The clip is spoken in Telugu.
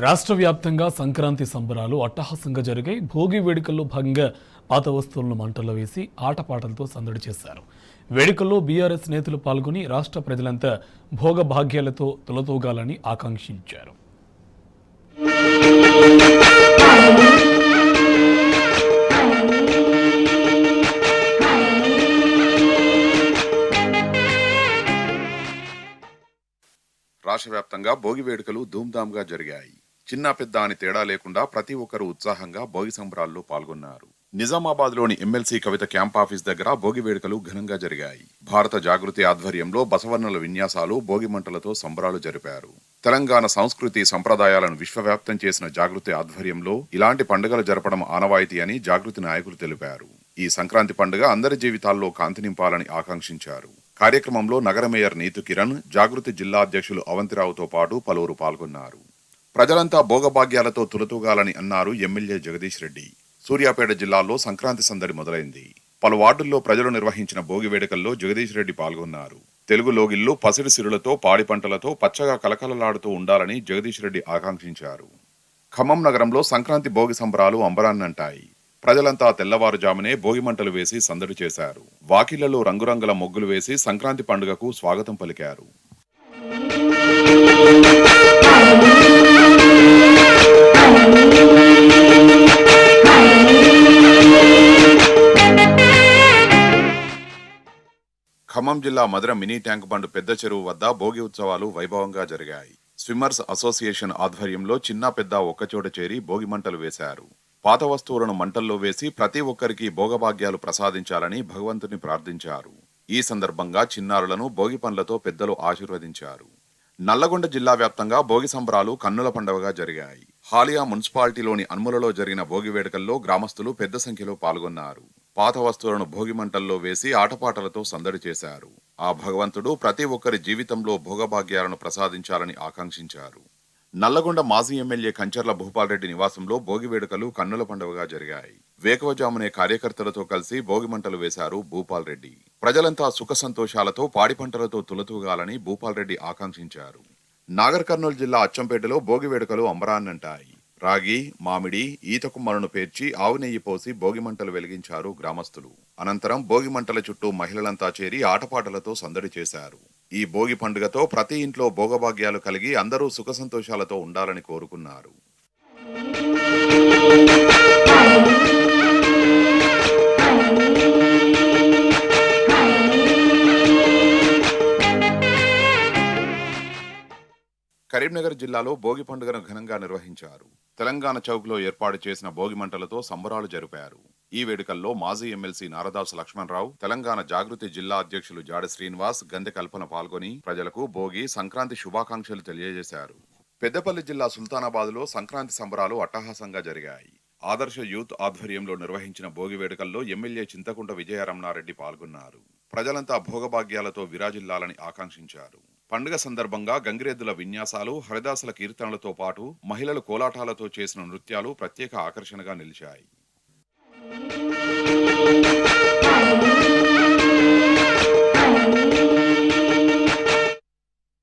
రాష్ట్ర వ్యాప్తంగా సంక్రాంతి సంబరాలు అట్టహాసంగా జరిగాయి. భోగి వేడుకల్లో భాగంగా పాత వస్తువులను మంటల్లో వేసి ఆటపాటలతో సందడి చేశారు. వేడుకల్లో బీఆర్ఎస్ నేతలు పాల్గొని రాష్ట్ర ప్రజలంతా భోగ భాగ్యాలతో తులతూగాలని ఆకాంక్షించారు. రాష్ట్ర వ్యాప్తంగా భోగి వేడుకలు ధూమ్ధామ్గా జరిగాయి. చిన్న పెద్ద అని తేడా లేకుండా ప్రతి ఒక్కరూ ఉత్సాహంగా భోగి సంబరాల్లో పాల్గొన్నారు. నిజామాబాద్ లోని ఎమ్మెల్సీ కవిత క్యాంప్ ఆఫీస్ దగ్గర భోగి వేడుకలు ఘనంగా జరిగాయి. భారత జాగృతి ఆధ్వర్యంలో బసవన్నల విన్యాసాలు, భోగి మంటలతో సంబరాలు జరిపారు. తెలంగాణ సంస్కృతి సంప్రదాయాలను విశ్వవ్యాప్తం చేసిన జాగృతి ఆధ్వర్యంలో ఇలాంటి పండుగలు జరపడం ఆనవాయితీ అని జాగృతి నాయకులు తెలిపారు. ఈ సంక్రాంతి పండుగ అందరి జీవితాల్లో కాంతి నింపాలని ఆకాంక్షించారు. కార్యక్రమంలో నగర మేయర్ నీతు కిరణ్, జాగృతి జిల్లా అధ్యక్షులు అవంతిరావుతో పాటు పలువురు పాల్గొన్నారు. ప్రజలంతా భోగభాగ్యాలతో తులతూగాలని అన్నారు ఎమ్మెల్యే జగదీష్ రెడ్డి. సూర్యాపేట జిల్లాలో సంక్రాంతి సందడి మొదలైంది. పలు వార్డుల్లో ప్రజలు నిర్వహించిన భోగి వేడుకల్లో జగదీష్ రెడ్డి పాల్గొన్నారు. తెలుగు లోగిళ్లు పసిడి సిరులతో, పాడి పంటలతో పచ్చగా కలకలలాడుతూ ఉండాలని జగదీష్ రెడ్డి ఆకాంక్షించారు. ఖమ్మం నగరంలో సంక్రాంతి భోగి సంబరాలు అంబరాన్నంటాయి. ప్రజలంతా తెల్లవారుజామునే భోగి మంటలు వేసి సందడి చేశారు. వాకిళ్లలో రంగురంగుల ముగ్గులు వేసి సంక్రాంతి పండుగకు స్వాగతం పలికారు. ఖమ్మం జిల్లా మధుర మినీ ట్యాంక్ బండ్ పెద్ద చెరువు వద్ద భోగి ఉత్సవాలు వైభవంగా జరిగాయి. స్విమ్మర్స్ అసోసియేషన్ ఆధ్వర్యంలో చిన్న పెద్ద ఒక్కచోట చేరి భోగి మంటలు వేశారు. పాత వస్తువులను మంటల్లో వేసి ప్రతి ఒక్కరికి భోగభాగ్యాలు ప్రసాదించాలని భగవంతుని ప్రార్థించారు. ఈ సందర్భంగా చిన్నారులను భోగి పండ్లతో పెద్దలు ఆశీర్వదించారు. నల్లగొండ జిల్లా వ్యాప్తంగా భోగి సంబరాలు కన్నుల పండుగగా జరిగాయి. హాలియా మున్సిపాలిటీలోని అన్ములలో జరిగిన భోగి వేడుకల్లో గ్రామస్తులు పెద్ద సంఖ్యలో పాల్గొన్నారు. పాత వస్తువులను భోగి మంటల్లో వేసి ఆటపాటలతో సందడి చేశారు. ఆ భగవంతుడు ప్రతి ఒక్కరి జీవితంలో భోగభాగ్యాలను ప్రసాదించాలని ఆకాంక్షించారు. నల్లగొండ మాజీ ఎమ్మెల్యే కంచర్ల భూపాల్ రెడ్డి నివాసంలో భోగి వేడుకలు కన్నుల పండుగగా జరిగాయి. వేకువజామునే కార్యకర్తలతో కలిసి భోగి మంటలు వేశారు భూపాల్ రెడ్డి. ప్రజలంతా సుఖ సంతోషాలతో పాడి పంటలతో తులతూగాలని భూపాల్ రెడ్డి ఆకాంక్షించారు. నాగర్ కర్నూలు జిల్లా అచ్చంపేటలో భోగి వేడుకలు అంబరాన్నంటాయి. రాగి, మామిడి, ఈత కుమ్మలను పేర్చి ఆవు నెయ్యి పోసి భోగి మంటలు వెలిగించారు గ్రామస్తులు. అనంతరం భోగి మంటల చుట్టూ మహిళలంతా చేరి ఆటపాటలతో సందడి చేశారు. ఈ భోగి పండుగతో ప్రతి ఇంట్లో భోగభాగ్యాలు కలిగి అందరూ సుఖ సంతోషాలతో ఉండాలని కోరుకున్నారు. కరీంనగర్ జిల్లాలో భోగి పండుగను ఘనంగా నిర్వహించారు. తెలంగాణ చౌక్లో ఏర్పాటు చేసిన భోగి మంటలతో సంబరాలు జరిపారు. ఈ వేడుకల్లో మాజీ ఎమ్మెల్సీ నారదాసు లక్ష్మణరావు, తెలంగాణ జాగృతి జిల్లా అధ్యక్షులు జాడ శ్రీనివాస్, గందె కల్పన పాల్గొని ప్రజలకు భోగి, సంక్రాంతి శుభాకాంక్షలు తెలియజేశారు. పెద్దపల్లి జిల్లా సుల్తానాబాద్లో సంక్రాంతి సంబరాలు అట్టహాసంగా జరిగాయి. ఆదర్శ యూత్ ఆధ్వర్యంలో నిర్వహించిన భోగి వేడుకల్లో ఎమ్మెల్యే చింతకుంట విజయరమణారెడ్డి పాల్గొన్నారు. ప్రజలంతా భోగభాగ్యాలతో విరాజిల్లాలని ఆకాంక్షించారు. పండుగ సందర్భంగా గంగిరెద్దుల విన్యాసాలు, హరిదాసుల కీర్తనలతో పాటు మహిళలు కోలాటాలతో చేసిన నృత్యాలు ప్రత్యేక ఆకర్షణగా నిలిచాయి.